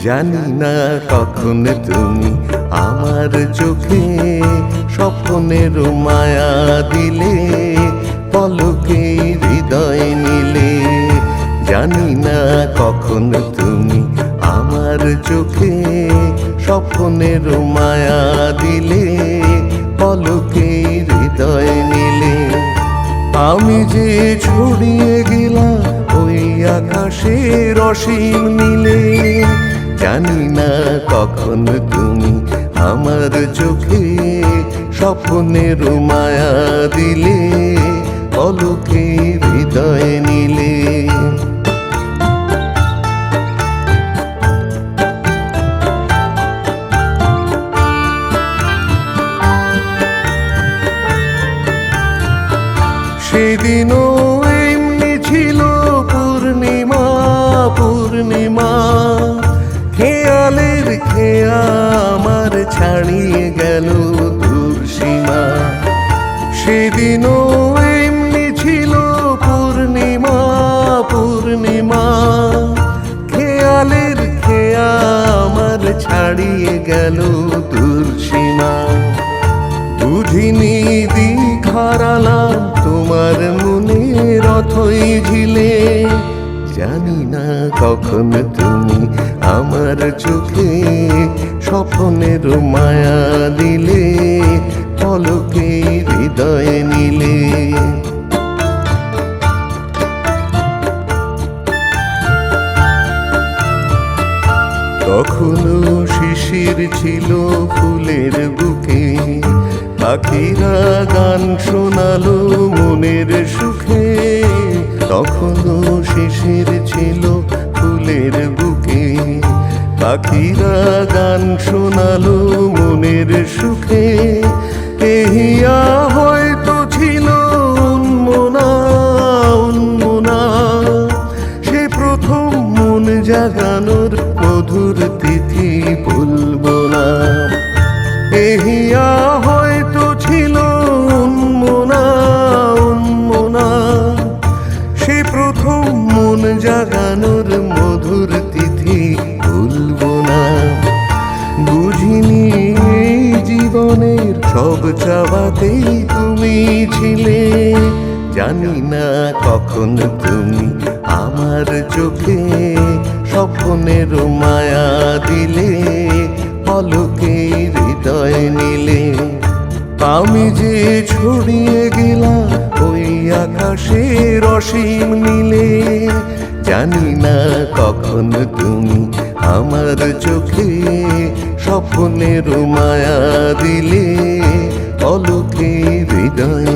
জানি না কখন তুমি আমার চোখে স্বপ্নের মায়া দিলে, পলকে হৃদয় নিলে। জানি না কখন তুমি আমার চোখে স্বপ্নের মায়া দিলে, পলকে হৃদয় নিলে। আমি যে ছড়িয়ে গেলাম ওই আকাশের অসীম নীলে। জানি না কখন তুমি আমার চোখে স্বপ্নের মায়া দিলে, পলকে হৃদয় নিলে। সেদিনও এমনি ছিল পূর্ণিমা, পূর্ণিমা। খেয়ালের খেয়া আমার ছাড়িয়ে গেল দূর সীমা। সেদিনও এমনি ছিল পূর্ণিমা, পূর্ণিমা। খেয়ালের খেয়া আমার ছাড়িয়ে গেল দূর সীমা। বুঝিনি দিক হারালাম তোমার মনের অথই ঝিলে। জানি না কখন তুমি আমার চোখে স্বপ্নের মায়া দিলে, পলকে হৃদয় নিলে। তখনও শিশির ছিল ফুলের বুকে, পাখিরা গান শোনালো মনের সুখে। তখনও শিশির ছিল ফুলের বুকে, পাখিরা গান শোনালো মনের সুখে। এহিয়া হয়তো ছিল উন্মনা, উন্মনা। সে প্রথম মন জাগানোর মধুর তিথি ভুলবো না। এহিয়া হয়তো ছিল উন্মনা, উন্মনা। সে প্রথম মন জাগানোর মধুর তিথি ভুলবো না। বুঝিনি এই জীবনের সব চাওয়াতেই তুমি ছিলে। জানি না কখন তুমি আমার চোখে স্বপ্নের মায়া দিলে, পলকে হৃদয় নিলে। আমি যে ছড়িয়ে গেলাম ওই আকাশের অসীম নীলে। জানি না কখন তুমি আমার চোখে স্বপ্নের মায়া দিলে, পলকে হৃদয়